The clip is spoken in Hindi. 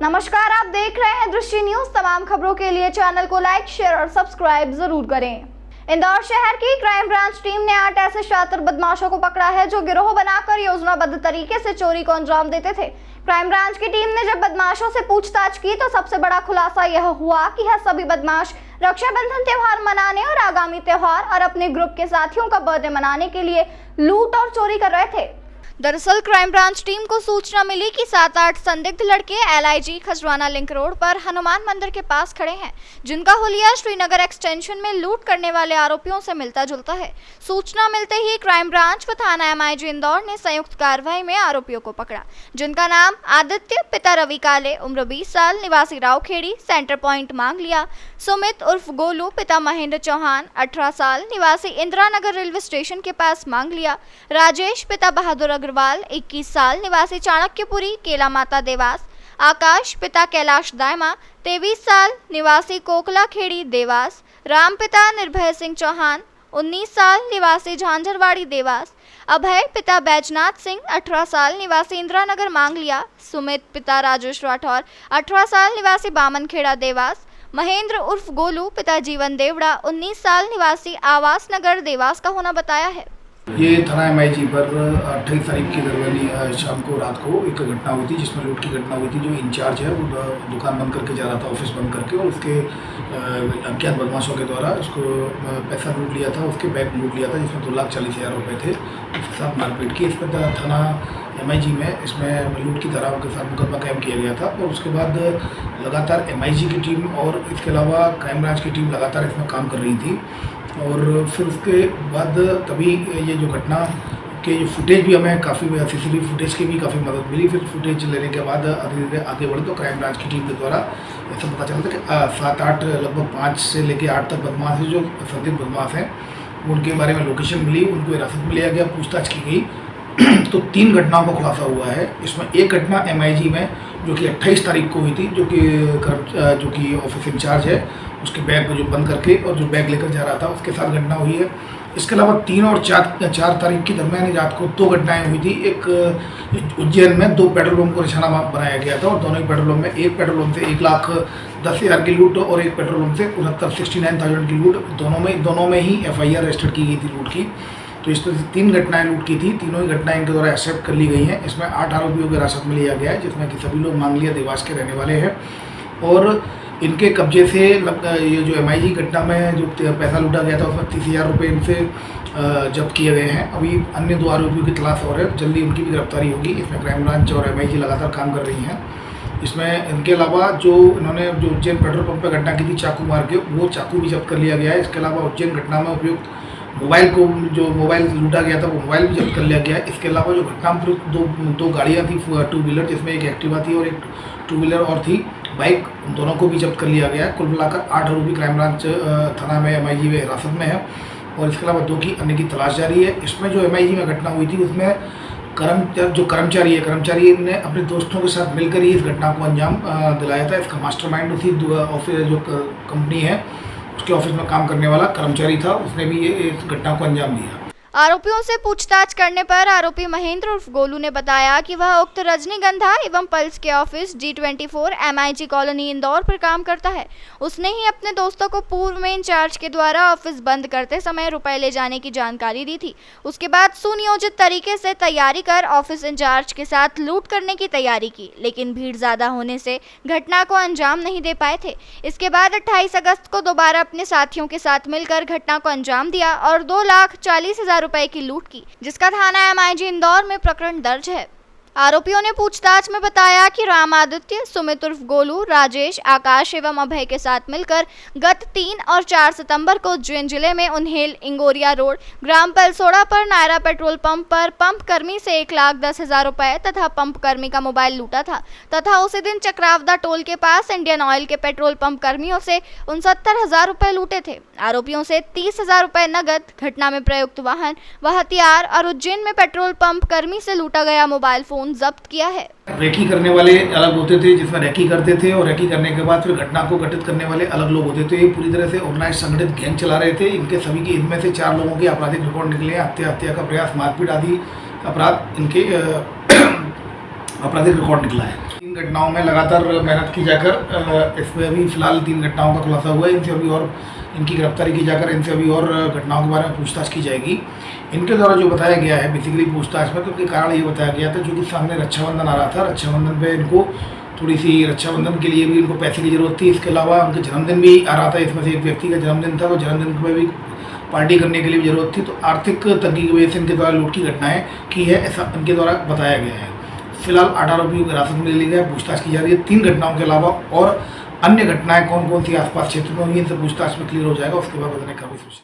नमस्कार, आप देख रहे हैं दृष्टि न्यूज। तमाम खबरों के लिए चैनल को लाइक, शेयर और सब्सक्राइब जरूर करें। इंदौर शहर की क्राइम ब्रांच टीम ने 8 ऐसे शातिर बदमाशों को पकड़ा है जो गिरोह बनाकर योजनाबद्ध तरीके से चोरी को अंजाम देते थे। क्राइम ब्रांच की टीम ने जब बदमाशों से पूछताछ की तो सबसे बड़ा खुलासा यह हुआ कि यह सभी बदमाश रक्षाबंधन त्योहार मनाने और आगामी त्योहार और अपने ग्रुप के साथियों का बर्थडे मनाने के लिए लूट और चोरी कर रहे थे। दरअसल क्राइम ब्रांच टीम को सूचना मिली कि 7-8 संदिग्ध लड़के LIG खजवाना लिंक रोड पर हनुमान मंदिर के पास खड़े हैं, जिनका हुलिया श्रीनगर एक्सटेंशन में लूट करने वाले आरोपियों से मिलता जुलता है। सूचना मिलते ही क्राइम ब्रांच व थाना MIG इंदौर ने संयुक्त कार्रवाई में आरोपियों को पकड़ा, जिनका नाम आदित्य पिता रवि काले उम्र 20 साल निवासी रावखेड़ी सेंटर पॉइंट मांग लिया, सुमित उर्फ गोलू पिता महेंद्र चौहान 18 साल निवासी इंदिरा नगर रेलवे स्टेशन के पास मांग लिया, राजेश पिता बहादुर अग्रवाल 21 साल निवासी चाणक्यपुरी केला माता देवास, आकाश पिता कैलाश दायमा 23 साल निवासी कोकला खेड़ी देवास, राम पिता निर्भय सिंह चौहान 19 साल निवासी झांझरवाड़ी देवास, अभय पिता बैजनाथ सिंह 18 साल निवासी इंदिरा नगर मांग लिया, सुमित पिता राजेश राठौर 18 साल निवासी बामनखेड़ा देवास, महेंद्र उर्फ गोलू पिता जीवन देवड़ा 19 साल निवासी आवास नगर देवास का होना बताया है। ये थाना MIG पर 28 तारीख की दरमियानी शाम को रात को एक घटना हुई थी, जिसमें लूट की घटना हुई थी। जो इंचार्ज है वो दुकान बंद करके जा रहा था, ऑफिस बंद करके, और उसके अज्ञात बदमाशों के द्वारा उसको पैसा लूट लिया था, उसके बैग लूट लिया था, जिसमें 2,40,000 रुपये थे। उसके साथ मारपीट की। इस पर थाना MIG में इसमें लूट की धाराओं के साथ मुकदमा कायम किया गया था। और उसके बाद लगातार MIG की टीम और इसके अलावा क्राइम ब्रांच की टीम लगातार इसमें काम कर रही थी। और फिर उसके बाद तभी ये जो घटना के जो फुटेज भी हमें काफ़ी CCTV फुटेज की भी काफ़ी मदद मिली। फिर फुटेज लेने के बाद धीरे धीरे आगे बढ़े तो क्राइम ब्रांच की टीम के द्वारा ऐसा पता चला था कि 7-8 लगभग 5 से लेकर 8 तक बदमाश हैं, जो संदिग्ध बदमाश हैं। उनके बारे में लोकेशन मिली, उनको हिरासत में लिया गया, पूछताछ की गई तो 3 घटनाओं का खुलासा हुआ है। इसमें एक घटना MIG में जो कि 28 तारीख को हुई थी, जो कि ऑफिस इंचार्ज है उसके बैग को जो बंद करके और जो बैग लेकर जा रहा था उसके साथ घटना हुई है। इसके अलावा 3 और 4 तारीख की दरमियानी रात को 2 घटनाएं हुई थी। एक उज्जैन में 2 पेट्रोल पंप को निशाना बनाया गया था, और दोनों ही पेट्रोल पंप में एक पेट्रोल पंप से 1,10,000 की लूट और एक पेट्रोल पंप से 69,000 की लूट, दोनों में ही FIR रजिस्टर्ड की गई थी लूट की। तो इस तरह से 3 घटनाएं लूट की थी। तीनों ही घटनाएं इनके द्वारा एक्सेप्ट कर ली गई हैं। इसमें 8 आरोपियों को हिरासत में लिया गया है, जिसमें कि सभी लोग मांगलिया देवास के रहने वाले हैं। और इनके कब्जे से ये जो MIG घटना में जो पैसा लूटा गया था उसमें 30,000 रुपये इनसे जब्त किए गए हैं। अभी अन्य 2 आरोपियों की तलाश और है, जल्दी उनकी भी गिरफ्तारी होगी। इसमें क्राइम ब्रांच और MIG लगातार काम कर रही हैं। इसमें इनके अलावा जो इन्होंने जो उज्जैन पेट्रोल पंप पर घटना की थी चाकू मार के, वो चाकू भी जब्त कर लिया गया है। इसके अलावा उज्जैन घटना में उपयुक्त मोबाइल लूटा गया था वो मोबाइल भी जब्त कर लिया गया है। इसके अलावा जो घटना में दो गाड़ियाँ थी 2 व्हीलर, जिसमें एक एक्टिवा थी और एक 2 व्हीलर और थी बाइक, दोनों को भी जब्त कर लिया गया है। कुल मिलाकर 8 आरोपी क्राइम ब्रांच थाना में MIG में हिरासत में है, और इसके अलावा 2 की अन्य की तलाश जारी है। इसमें जो MIG में घटना हुई थी उसमें कर्मचारी ने अपने दोस्तों के साथ मिलकर ही इस घटना को अंजाम दिलाया था। इसका मास्टरमाइंड उसी ऑफिस जो कंपनी है उसके ऑफिस में काम करने वाला कर्मचारी था, उसने भी इस घटना को अंजाम दिया। आरोपियों से पूछताछ करने पर आरोपी महेंद्र उर्फ गोलू ने बताया कि वह उक्त रजनीगंधा एवं पल्स के office G24 MIG colony Indore पर काम करता है। उसने ही अपने दोस्तों को पूर्व में इंचार्ज के द्वारा ऑफिस बंद करते समय रुपए ले जाने की जानकारी दी थी। उसके बाद सुनियोजित तरीके से तैयारी कर ऑफिस इंचार्ज के साथ लूट करने की तैयारी की, लेकिन भीड़ ज्यादा होने से घटना को अंजाम नहीं दे पाए थे। इसके बाद 28 अगस्त को दोबारा अपने साथियों के साथ मिलकर घटना को अंजाम दिया और 2,40,000 रुपए की लूट की, जिसका थाना MIG इंदौर में प्रकरण दर्ज है। आरोपियों ने पूछताछ में बताया कि राम आदित्य, सुमित उर्फ गोलू, राजेश, आकाश एवं अभय के साथ मिलकर गत 3 और 4 सितंबर को उज्जैन जिले में उन्हेल इंगोरिया रोड ग्राम पलसोड़ा पर नायरा पेट्रोल पंप पर पंप कर्मी से 1,10,000 रुपए तथा पंप कर्मी का मोबाइल लूटा था, तथा उसी दिन चक्रावदा टोल के पास इंडियन ऑयल के पेट्रोल पंप कर्मियों से 69,000 रुपए लूटे थे। आरोपियों से 30,000 रुपए नगद, घटना में प्रयुक्त वाहन व हथियार और उज्जैन में पेट्रोल पंप कर्मी से लूटा गया मोबाइल फोन जब्त किया है। रेकी करने वाले अलग होते थे, जिसमें रेकी करते थे, और रेकी करने के बाद फिर घटना को घटित करने वाले अलग लोग होते थे। ये पूरी तरह से ऑर्गेनाइज संगठित गैंग चला रहे थे। इनके सभी के इनमें से 4 लोगों के आपराधिक रिकॉर्ड निकले। हत्या का प्रयास, मारपीट आदि अपराध इनके आपराधिक रिकॉर्ड निकला है। 3 घटनाओं में लगातार मेहनत की जाकर इसमें अभी फिलहाल 3 घटनाओं का खुलासा हुआ है। इनसे अभी और इनकी गिरफ्तारी की जाकर इनसे अभी और घटनाओं के बारे में पूछताछ की जाएगी। इनके द्वारा जो बताया गया है बेसिकली पूछताछ में, तो उनके कारण ये बताया गया था जो कि सामने रक्षाबंधन आ रहा था, रक्षाबंधन पे इनको थोड़ी सी रक्षाबंधन के लिए भी इनको पैसे की ज़रूरत थी। इसके अलावा उनका जन्मदिन भी आ रहा था, इसमें से एक व्यक्ति का जन्मदिन था, वो जन्मदिन में भी पार्टी करने के लिए भी ज़रूरत थी। तो आर्थिक तंगी की वजह से इनके द्वारा लूट की घटनाएं की है, ऐसा इनके द्वारा बताया गया है। फिलहाल 8 आरोपियों को हिरासत में ले लिया है, पूछताछ की जा रही है। 3 घटनाओं के अलावा और अन्य घटनाएं कौन कौन सी आसपास क्षेत्र में हुई, इनसे पूछताछ में क्लियर हो जाएगा, उसके बाद बताने का भी